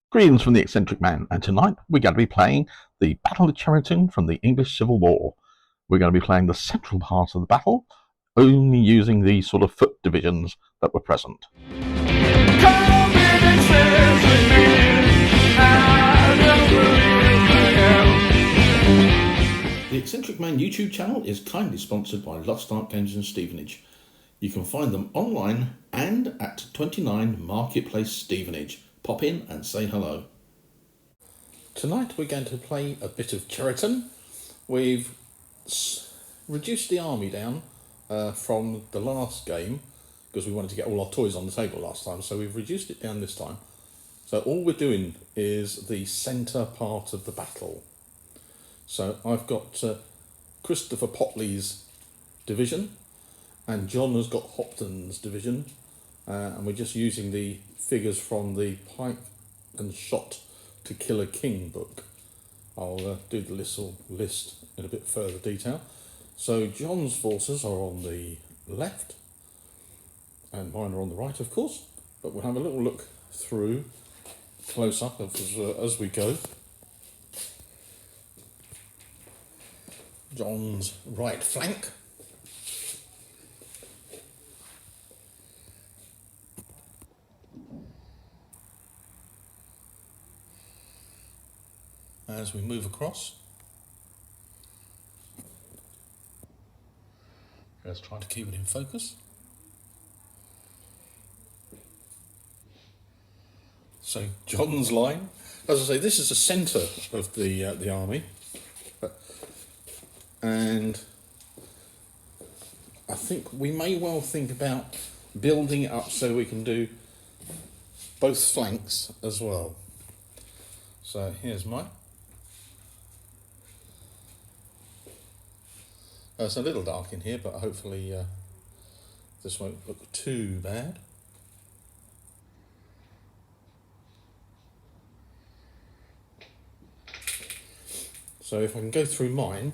Greetings from the Eccentric Man, and tonight we're going to be playing the Battle of Cheriton from the English Civil War. We're going to be playing the central part of the battle, only using the sort of foot divisions that were present. The Eccentric Man YouTube channel is kindly sponsored by Lost Ark Games in Stevenage. You can find them online and at 29 Marketplace, Stevenage. Pop in and say hello. Tonight we're going to play a bit of Cheriton. We've reduced the army down from the last game because we wanted to get all our toys on the table last time, so we've reduced it down this time. So all we're doing is the centre part of the battle. So I've got Christopher Potley's division and John has got Hopton's division, and we're just using the figures from the Pike and Shotte to Kill a King book. I'll do the list in a bit further detail. So John's forces are on the left and mine are on the right, of course, but we'll have a little look through close up as we go. John's right flank. As we move across, let's try to keep it in focus. So John's line, as I say, this is the centre of the army, and I think we may well think about building it up so we can do both flanks as well. So here's mine. It's a little dark in here, but hopefully this won't look too bad. So if I can go through mine,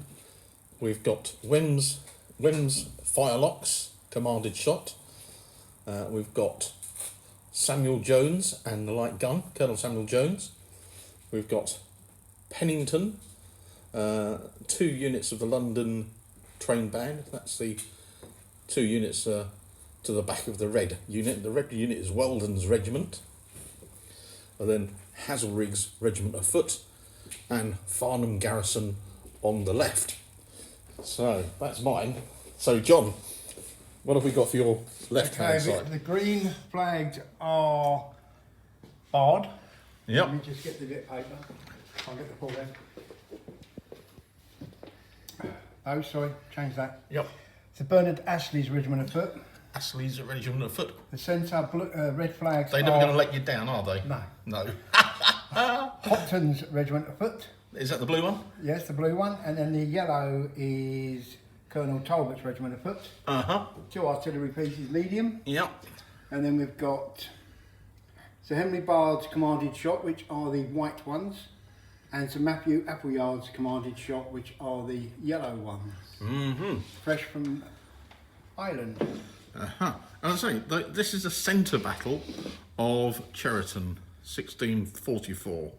we've got Wem's Firelocks, commanded shot. We've got Samuel Jones and the light gun, Colonel Samuel Jones. We've got Pennington, 2 units of the London train band. That's the 2 units to the back of the red unit. The red unit is Weldon's regiment, and then Hazelrigg's regiment of foot, and Farnham garrison on the left. So that's mine. So John, what have we got for your left hand side? The green flags are barred. Yep. Let me just get the bit of paper. I'll get the full then. Oh, sorry, change that. Yep. So Bernard Ashley's regiment of foot. Ashley's regiment of foot. The centre red flags They're never going to let you down, are they? No. No. Hopton's regiment of foot. Is that the blue one? Yes, the blue one. And then the yellow is Colonel Talbot's regiment of foot. 2 artillery pieces, medium. Yep. And then we've got Sir Henry Bard's commanded shot, which are the white ones, and Sir Matthew Appleyard's commanded shot, which are the yellow ones. Fresh from Ireland. And I say, this is a centre battle of Cheriton, 1644.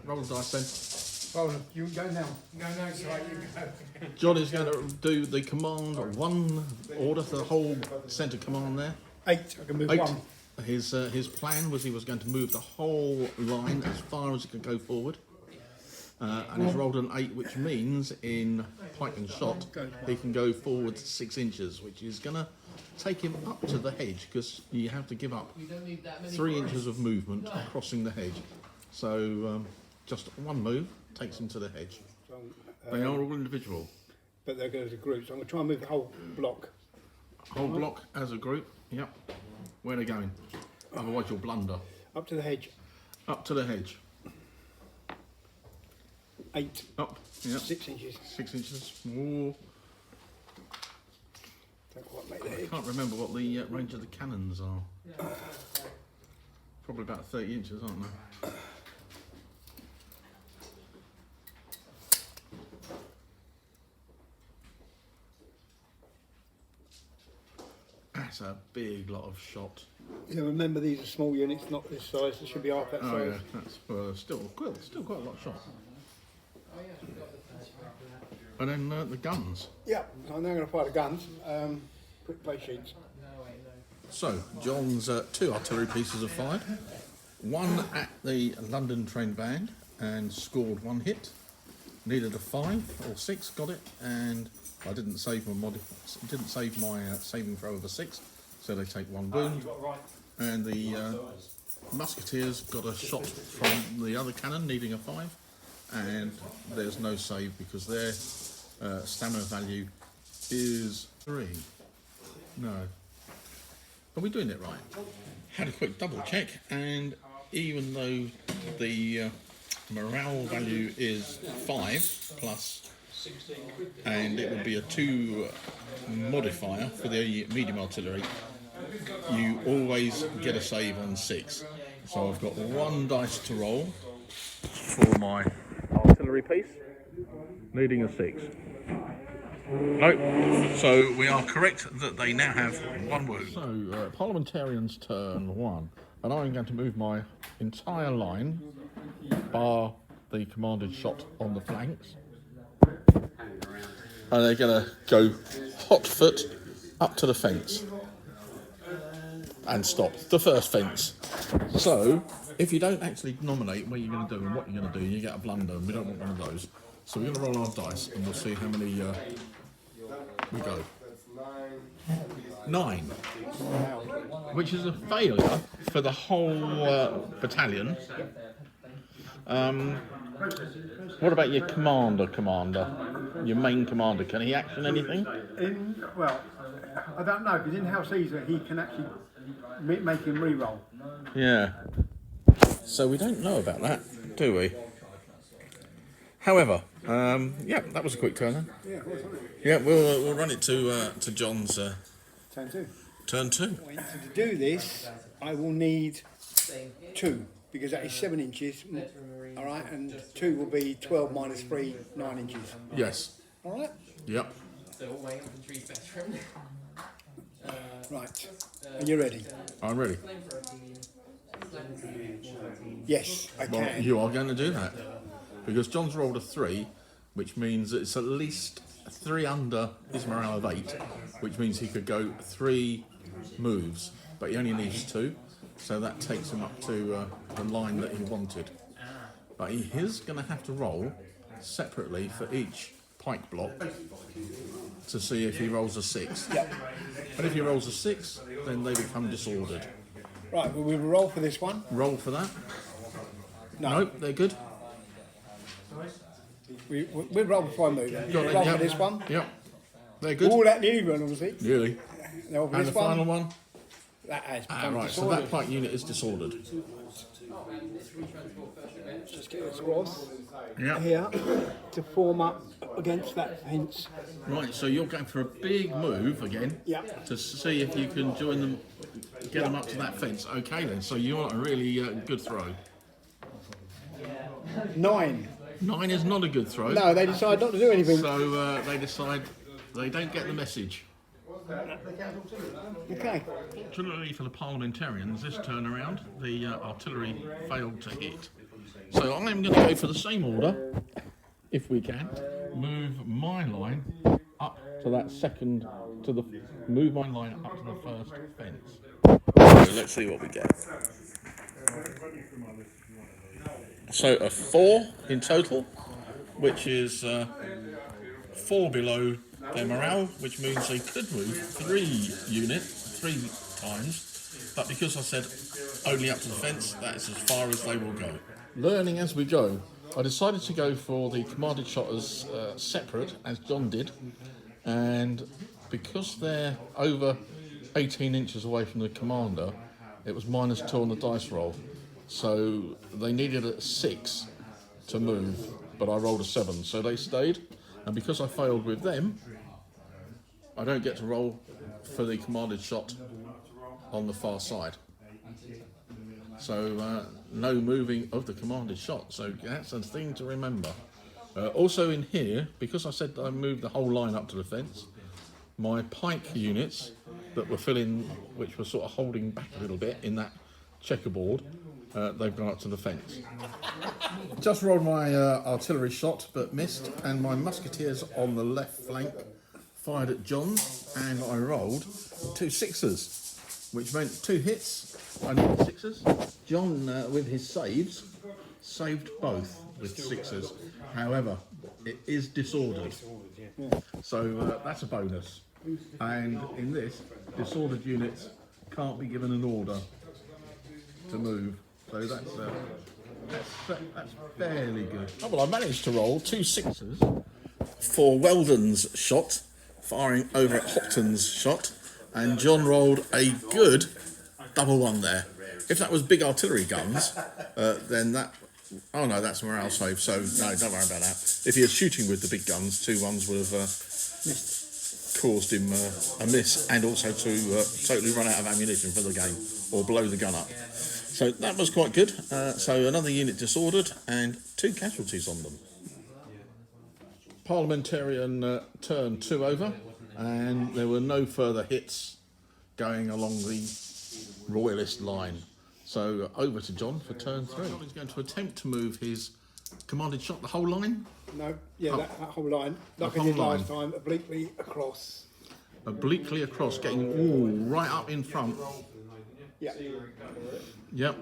Roll the dice, Ben. Well, you go now. No, sorry, you go. John is going to do the command, one order for the whole centre command there. 8, I can move 8. 1. His plan was he was going to move the whole line as far as he could go forward. And he's rolled an 8, which means in Pike and Shotte he can go forward 6 inches, which is going to take him up to the hedge, because you have to give up 3 inches of movement crossing the hedge. So just one move takes him to the hedge. They are all individual. But they're going as a group, so I'm going to try and move the whole block. Whole block as a group, yep. Where are they going? Otherwise you'll blunder. Up to the hedge. Up to the hedge. 8. Up, yep. 6 inches. 6 inches. Ooh. Don't quite make the I hedge. can't remember what the range of the cannons are. Probably about 30 inches, aren't they? That's a big lot of shot. Yeah, remember these are small units, not this size. They should be half that size. Oh yeah, that's still quite a lot of shot. And then the guns. Yeah, so I'm now going to fire the guns. Quick play sheets. So John's 2 artillery pieces are fired. One at the London train band and scored 1 hit. Needed a 5 or 6, got it, and I didn't save my saving throw of a 6, so they take 1 wound. And the musketeers got a shot from the other cannon, needing a 5, and there's no save because their stamina value is 3. No. Are we doing it right? Had a quick double check, and even though the morale value is 5 plus, and it would be a 2 modifier for the medium artillery, you always get a save on 6. So I've got 1 dice to roll for my artillery piece, needing a 6. Nope. So we are correct that they now have 1 wound. So parliamentarians turn 1, and I'm going to move my entire line, bar the commanded shot on the flanks, and they're going to go hot foot up to the fence and stop the first fence. So if you don't actually nominate what you're going to do and what you're going to do, you get a blunder, and we don't want one of those. So we're going to roll our dice and we'll see how many we go. 9, which is a failure for the whole battalion. What about your commander? Your main commander, can he action anything? Well, I don't know, because in House Caesar he can actually make him re-roll. Yeah. So we don't know about that, do we? However, yeah, that was a quick turn then. Yeah, of course, Yeah, we'll run it to John's turn 2. turn 2. To do this, I will need 2, because that is 7 inches. All right, and 2 will be 12 minus 3, 9 inches. Yes. All right. Yep. Right. Are you ready? I'm ready. Yes, I Well, can. you are going to do that because John's rolled a 3, which means that it's at least 3 under his morale of 8, which means he could go 3 moves, but he only needs 2, so that takes him up to the line that he wanted. But he is going to have to roll separately for each pike block to see if he rolls a 6. Yep. But if he rolls a 6, then they become disordered. Right, well, we will roll for this one. Roll for that. No. Nope, they're good. We'll roll before I move. Got it, Roll yep. for this one. Yep. They're good. All that nearly run, obviously. Really. Roll for And this the final one? That has Ah, become right, so disordered. that pike unit is disordered. Just get this across Yeah. here to form up against that fence. Right, so you're going for a big move again Yeah. to see if you can join them, get them up to that fence. Okay then, so you're a really good throw. 9. 9 is not a good throw. No, they decide not to do anything. So they decide they don't get the message. Okay. Fortunately for the parliamentarians, this turn around, the artillery failed to hit. So I'm going to go for the same order, if we can. Move my line up to that second, move my line up to the first fence. So let's see what we get. So a 4 in total, which is 4 below their morale, which means they could move 3 times, but because I said only up to the fence, that is as far as they will go. Learning as we go, I decided to go for the commanded shot as separate, as John did, and because they're over 18 inches away from the commander, it was -2 on the dice roll, so they needed a 6 to move, but I rolled a 7, so they stayed, and because I failed with them, I don't get to roll for the commanded shot on the far side. So no moving of the commanded shot, so that's a thing to remember. Also in here, because I said I moved the whole line up to the fence, my pike units that were which were sort of holding back a little bit in that checkerboard, they've gone up to the fence. Just rolled my artillery shot, but missed, and my musketeers on the left flank fired at John, and I rolled 2 sixes, which meant 2 hits. I needed 6s. John, with his saves, saved both with 6s. However, it is disordered, so that's a bonus. And in this, disordered units can't be given an order to move, so that's fairly good. Oh, well, I managed to roll 2 6s for Weldon's shot, firing over at Hopton's shot, and John rolled a good double 1 there. If that was big artillery guns, then that... Oh no, that's morale save, so no, don't worry about that. If he was shooting with the big guns, 2 1s would have caused him a miss, and also to totally run out of ammunition for the game, or blow the gun up. So that was quite good. So another unit disordered, and 2 casualties on them. Parliamentarian turned 2 over, and there were no further hits going along the Royalist line. So over to John for turn 3. He's going to attempt to move his commanded shot the whole line. No, yeah, that whole line, like I did last time, obliquely across. Obliquely across, getting all right up in front. Yeah. Yep.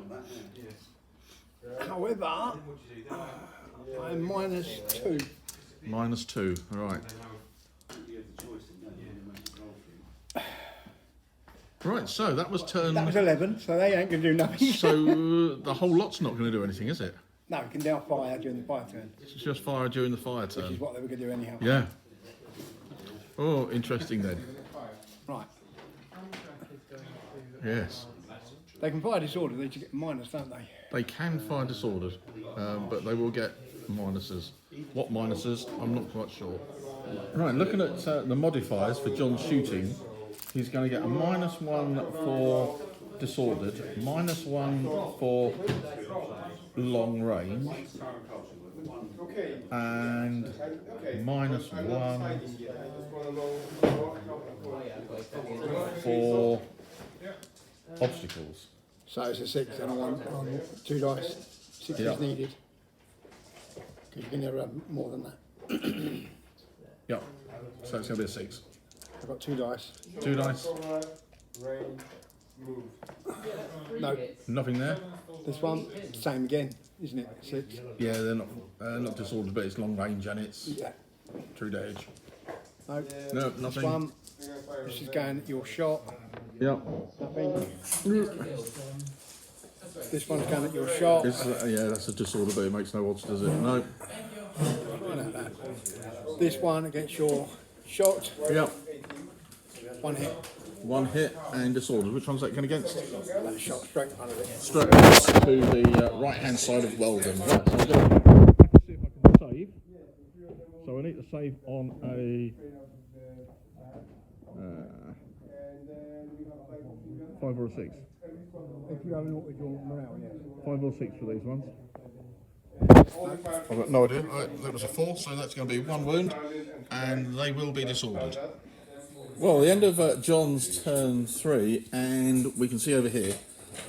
However, I'm -2. -2, right. Right, so that was turn... That was 11, so they ain't going to do nothing. So the whole lot's not going to do anything, is it? No, you can now fire during the fire turn. It's just fire during the fire turn. Which is what they were going to do anyhow. Yeah. Oh, interesting then. Right. Yes. They can fire disorder, they just get minus, don't they? They can fire disordered, but they will get minuses. What minuses? I'm not quite sure. Right, looking at the modifiers for John's shooting, he's going to get a -1 for disordered, -1 for long range, and -1 for obstacles. So it's a 6 and on 2 dice. 6 is needed. Because you can never have more than that. Yeah, so it's going to be a 6. I've got 2 dice. 2 dice. No. Nothing there. This one, same again, isn't it? 6. Yeah, they're not disordered, but it's long range and it's true to edge. No. No, nothing. This one, this is going at your shot. Yeah. Nothing. This one's going at your shot. Yeah, that's a disorder, but it makes no odds, does it? No. This one against your shot. Yep. 1 hit. 1 hit and disordered. Which one's that going against? That shot straight in front of it. Straight to the right-hand side of Weldon. Right, so I'm going to see if I can save. So I need to save on a 5 or a 6. If you have an with your morale, yes. 5 or 6 for these ones. I've got no idea. That was a 4, so that's going to be 1 wound, and they will be disordered. Well, the end of John's turn 3, and we can see over here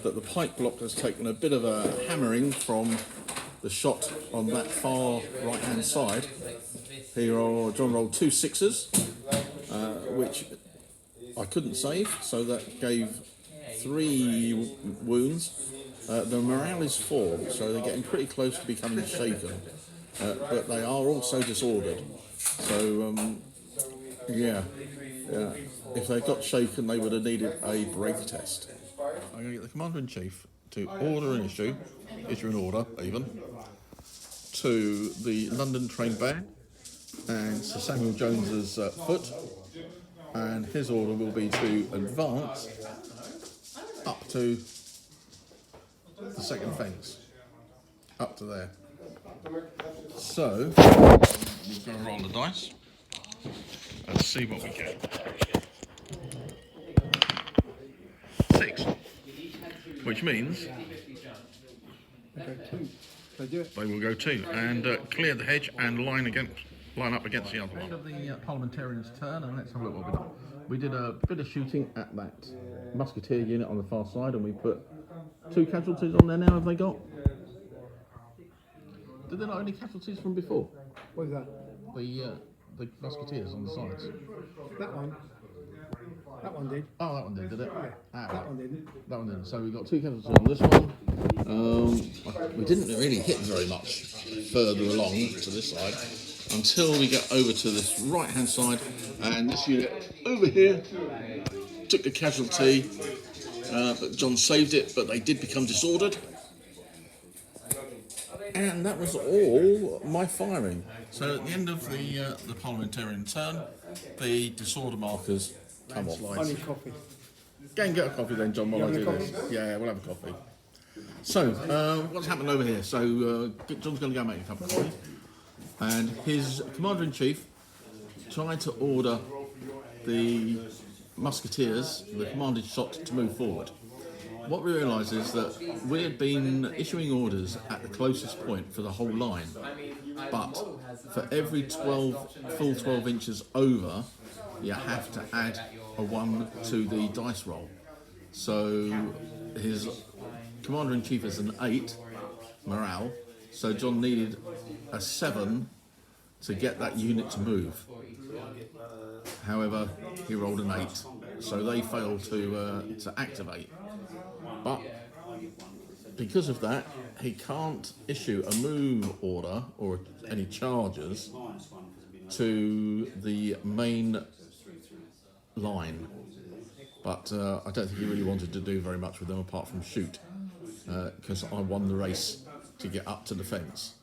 that the pike block has taken a bit of a hammering from the shot on that far right-hand side. Here, John rolled 2 6s, which I couldn't save, so that gave 3 wounds. The morale is 4, so they're getting pretty close to becoming shaken, but they are also disordered. So, if they got shaken, they would have needed a break test. I'm going to get the Commander-in-Chief to issue an order, even, to the London Train Band and Sir Samuel Jones's foot, and his order will be to advance up to the second fence, up to there. So, we're going to roll the dice. Let's see what we get. 6, which means they will go 2 and clear the hedge and line up against the other one. End of the parliamentarian's turn, and let's have a look what we've done. we did a bit of shooting at that musketeer unit on the far side, and we put 2 casualties on there now. Have they got? Did they not have any casualties from before? What is that? The musketeers on the sides. That one. That one did. Oh, that one did it? Yeah. That one didn't. That one didn't. So we got 2 casualties on this one. We didn't really hit very much further along to this side until we get over to this right-hand side, and this unit over here took a casualty. But John saved it, but they did become disordered. And that was all my firing. So at the end of the parliamentarian turn, the disorder markers come off. I need coffee. Go and get a coffee then, John, while I do this. Yeah, we'll have a coffee. So, what's happened over here? So, John's going to go make a cup of coffee. And his commander-in-chief tried to order the musketeers, the commanded shot, to move forward. What we realised is that we had been issuing orders at the closest point for the whole line, but for every full 12 inches over, you have to add a 1 to the dice roll. So his commander-in-chief is an 8 morale, so John needed a 7 to get that unit to move. However, he rolled an 8, so they failed to activate. But because of that, he can't issue a move order or any charges to the main line. But I don't think he really wanted to do very much with them apart from shoot, because I won the race to get up to the fence.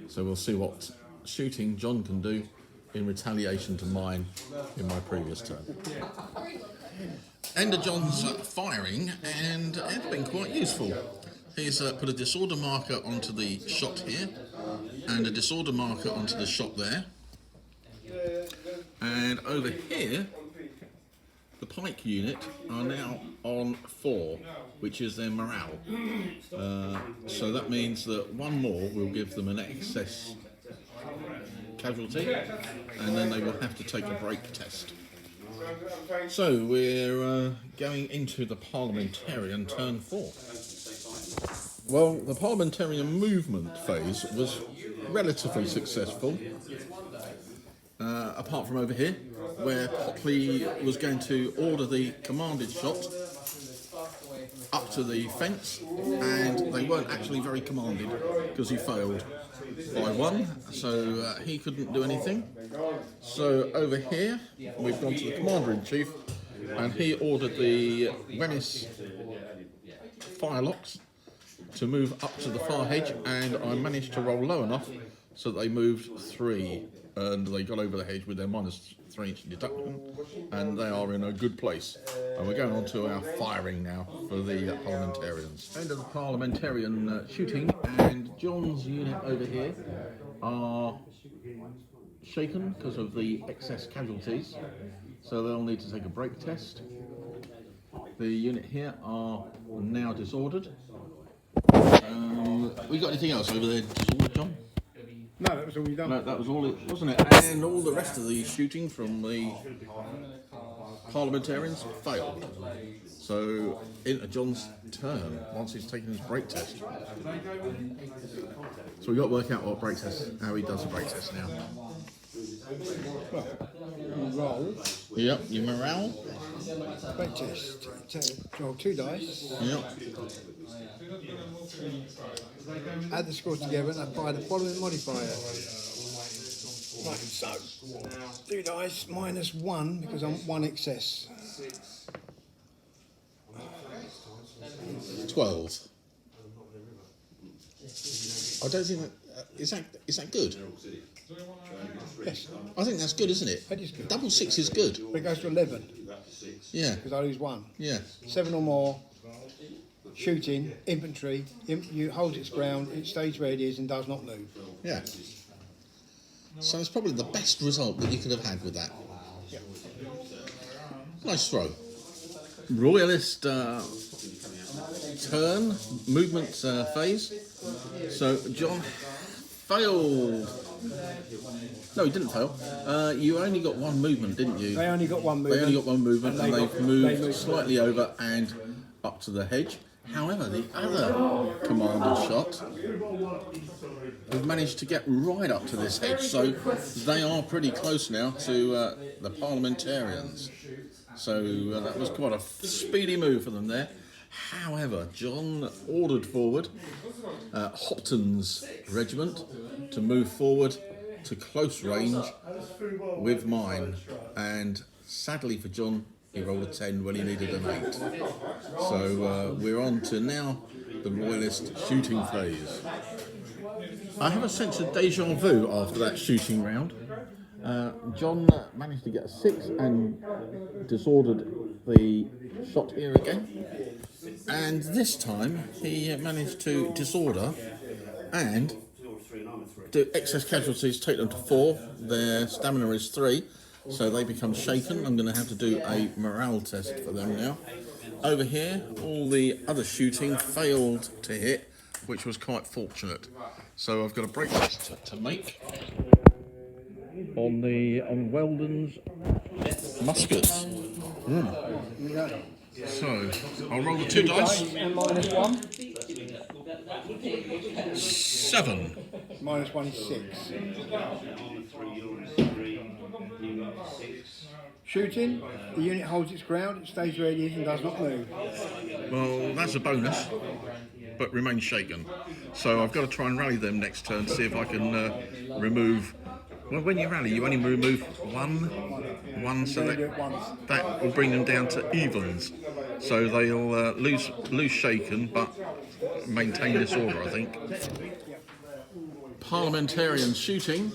So we'll see what shooting John can do in retaliation to mine in my previous turn. End of John's firing, and it's been quite useful. He's put a disorder marker onto the shot here, and a disorder marker onto the shot there. And over here, the Pike unit are now on 4, which is their morale. So that means that 1 more will give them an excess casualty, and then they will have to take a break test. So we're going into the parliamentarian turn 4. Well, the parliamentarian movement phase was relatively successful, apart from over here, where Popley was going to order the commanded shot up to the fence, and they weren't actually very commanded because he failed by 1, so he couldn't do anything. So over here we've gone to the commander-in-chief, and he ordered the Venice firelocks to move up to the far hedge, and I managed to roll low enough so that they moved 3, and they got over the hedge with their -3-inch deduction, and they are in a good place. And we're going on to our firing now for the parliamentarians. End of the parliamentarian shooting, and John's unit over here are shaken because of the excess casualties, so they'll need to take a break test. The unit here are now disordered. We got anything else over there disordered, John? No, that was all you done. No, that was all it, wasn't it? And all the rest of the shooting from the parliamentarians failed. So into John's turn once he's taken his break test. So we've got to work out what break test, how he does the break test now. Well, you roll. Yep, your morale. Break test. Roll 2 dice. Yep. Add the scores together and apply the following modifier. Right, so 2 dice -1 because I'm 1 excess. 12. I don't think that is that good. Yes, I think that's good, isn't it? that is good. Double 6 is good. But it goes to 11 Yeah, because I lose 1. yeah. 7 or more. Shooting, infantry, you hold its ground, it stays where it is and does not move. Yeah. So it's probably the best result that you could have had with that. Yeah. Nice throw. Royalist turn, movement phase. So John failed No, he didn't fail. You only got one movement, didn't you? They only got one movement. They only got one movement, and they've they moved slightly over and up to the hedge. However, the other commanded shot have managed to get right up to this hedge, so they are pretty close now to the parliamentarians. So that was quite a speedy move for them there. However, John ordered forward Hopton's regiment to move forward to close range with mine, and sadly for John, he rolled a 10 when he needed an 8. So we're on to now the royalist shooting phase. I have a sense of deja vu after that shooting round. John managed to get a 6 and disordered the shot here again. And this time he managed to disorder and do excess casualties, take them to 4. Their stamina is 3, so they become shaken. I'm going to have to do a morale test for them now. Over here, all the other shooting failed to hit, which was quite fortunate. So I've got a break test to make on Weldon's muskets. So I'll roll the 2 dice. And -1. 7. -1 is 6. Shooting, the unit holds its ground, it stays where it is and does not move. Well, that's a bonus, but remains shaken. So I've got to try and rally them next turn to see if I can remove. Well, when you rally, you only remove one, so that will bring them down to evens. So they'll lose shaken, but maintain disorder, I think. Parliamentarian shooting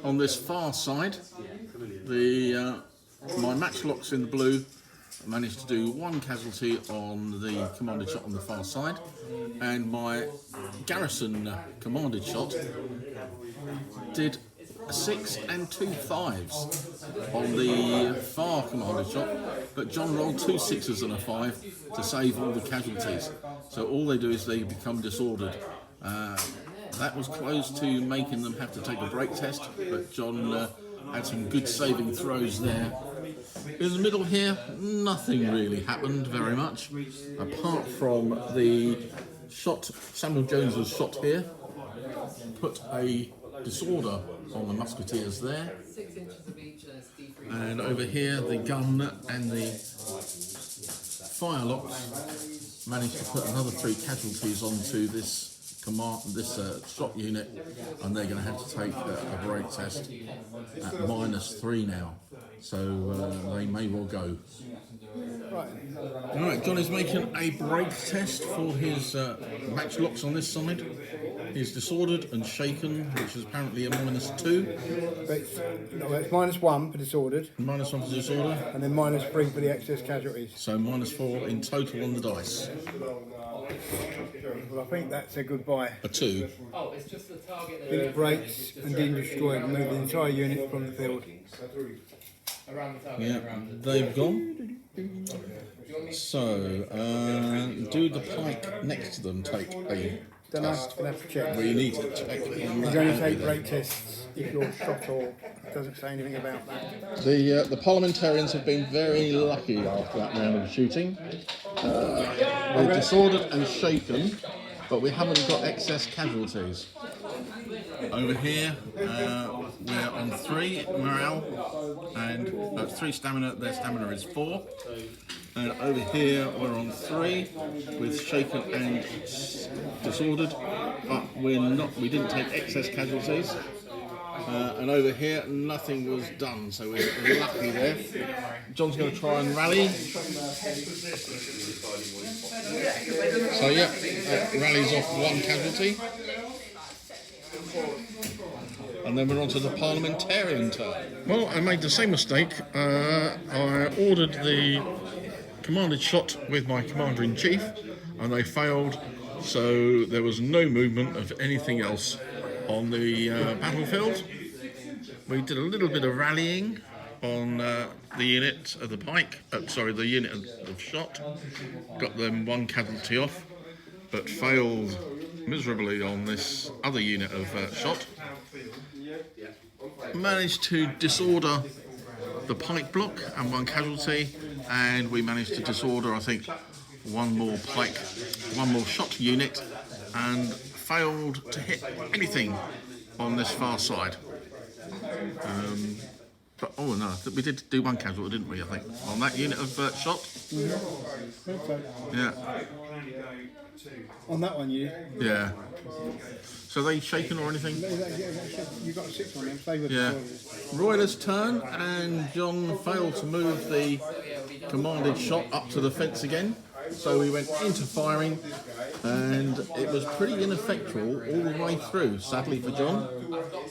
on this far side. My matchlocks in the blue managed to do 1 casualty on the commanded shot on the far side, and my garrison commanded shot did 6 and 2 5s on the far commanded shot, but John rolled 2 6s and a 5 to save all the casualties. So all they do is they become disordered. That was close to making them have to take a break test, but John had some good saving throws there. In the middle here, nothing really happened very much, apart from the shot. Samuel Jones's shot here put a disorder on the musketeers there, and over here the gun and the firelocks managed to put another 3 casualties onto this shot unit, and they're going to have to take a break test at -3 now, so they may well go. Right, John is making a break test for his matchlocks on this side. He's disordered and shaken, which is apparently a -2. It's -1 for disordered. -1 for disorder. And then -3 for the excess casualties. So -4 in total on the dice. Well, I think that's a goodbye. A 2. It breaks and then destroyed, move the entire unit from the field. Yeah, they've gone. So, do the pike next to them take a Don't know, test? we'll have to check. We need to check. You only take break tests if you're shot, or it doesn't say anything about that. The parliamentarians have been very lucky after that round of shooting. We're disordered and shaken, but we haven't got excess casualties. Over here, we're on 3 morale and 3 stamina. Their stamina is 4. And over here, we're on 3 with shaken and disordered, but we didn't take excess casualties. And over here, nothing was done, so we're lucky there. John's going to try and rally. So yeah, rallies off 1 casualty. And then we're on to the parliamentarian turn. Well, I made the same mistake. I ordered the commanded shot with my commander-in-chief, and they failed, so there was no movement of anything else on the battlefield. We did a little bit of rallying on the unit of the Pike, the unit of Shotte, got them 1 casualty off, but failed miserably on this other unit of Shotte. managed to disorder the Pike block and one casualty, and we managed to disorder, I think, one more Shotte unit, and failed to hit anything on this far side. But oh no, we did do one casualty, didn't we? I think on that unit of Shotte. Yeah. On that one, you? Yeah. So they shaken or anything? You got 6 on them. They were Yeah. Royler's turn, and John failed to move the commanded shot up to the fence again. So we went into firing, and it was pretty ineffectual all the way through, sadly for John.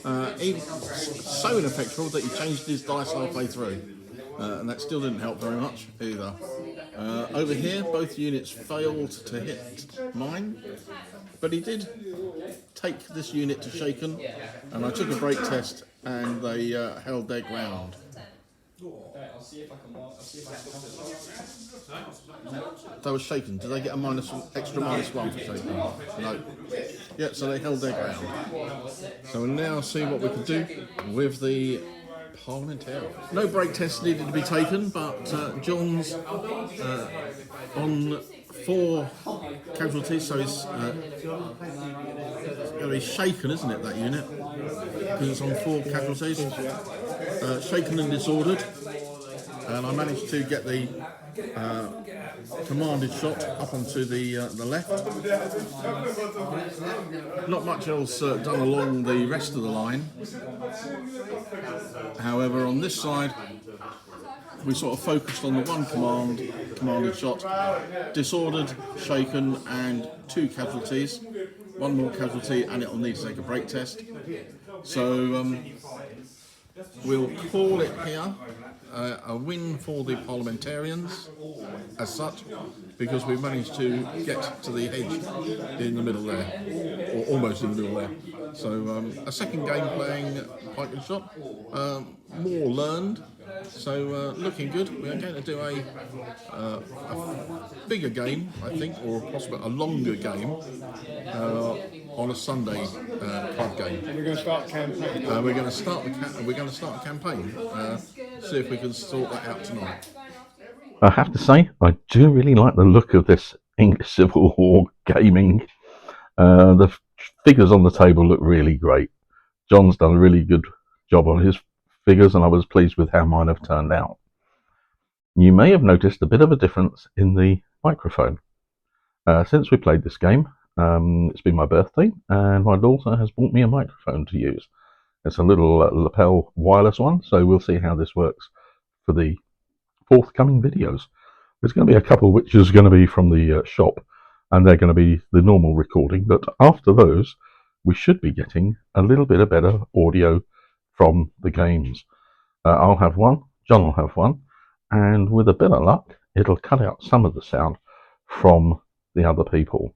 So ineffectual that he changed his dice halfway through, and that still didn't help very much either. Over here, both units failed to hit mine, but he did take this unit to shaken, and I took a break test, and they held their ground. They were shaken. Did they get a extra -1 for shaken? No. Yeah, so they held their ground. So we'll now see what we can do with the parliamentarian. No break test needed to be taken, but John's on 4 casualties, so he's going to be shaken, isn't it, that unit? Because it's on 4 casualties. Shaken and disordered. And I managed to get the commanded shot up onto the left. Not much else done along the rest of the line. However, on this side, we sort of focused on the one commanded shot, disordered, shaken, and 2 casualties. 1 more casualty, and it'll need to take a break test. So we'll call it here a win for the parliamentarians as such, because we managed to get to the hedge in the middle there, or almost in the middle there. So a second game playing Pike and Shotte, more learned, so looking good. We're going to do a bigger game, I think, or possibly a longer game on a Sunday club game. We're going to start a campaign. We're going to start a campaign. See if we can sort that out tonight. I have to say, I do really like the look of this English Civil War gaming. The figures on the table look really great. John's done a really good job on his figures, and I was pleased with how mine have turned out. You may have noticed a bit of a difference in the microphone. Since we played this game, it's been my birthday, and my daughter has bought me a microphone to use. It's a little lapel wireless one, so we'll see how this works for the forthcoming videos. There's going to be a couple which is going to be from the shop, and they're going to be the normal recording, but after those we should be getting a little bit of better audio from the games. I'll have one, John will have one, and with a bit of luck it'll cut out some of the sound from the other people.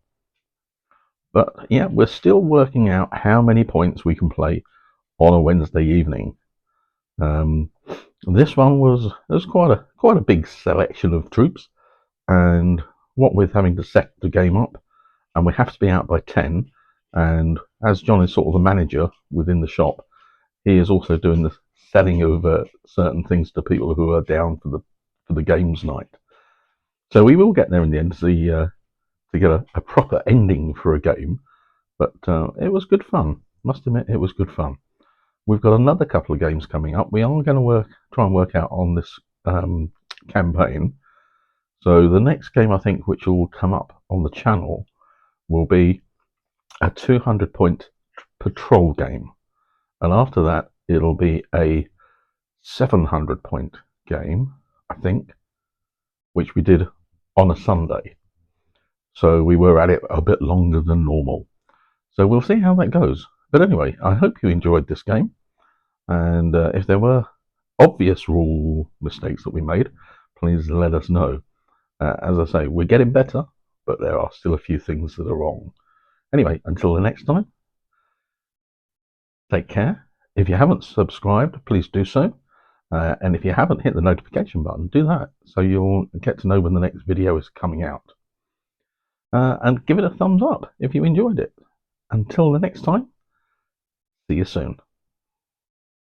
But yeah, we're still working out how many points we can play on a Wednesday evening. This one was quite a big selection of troops, and what with having to set the game up, and we have to be out by 10, and as John is sort of the manager within the shop, he is also doing the selling of certain things to people who are down for the games night. So we will get there in the end to get a proper ending for a game, but it was good fun. Must admit, it was good fun. We've got another couple of games coming up. We are going to try and work out on this campaign. So the next game, I think, which will come up on the channel will be a 200-point patrol game. And after that, it'll be a 700-point game, I think, which we did on a Sunday. So we were at it a bit longer than normal. So we'll see how that goes. But anyway, I hope you enjoyed this game. And if there were obvious rule mistakes that we made, please let us know. As I say, we're getting better, but there are still a few things that are wrong. Anyway, until the next time, take care. If you haven't subscribed, please do so. And if you haven't hit the notification button, do that, so you'll get to know when the next video is coming out. And give it a thumbs up if you enjoyed it. Until the next time, see you soon.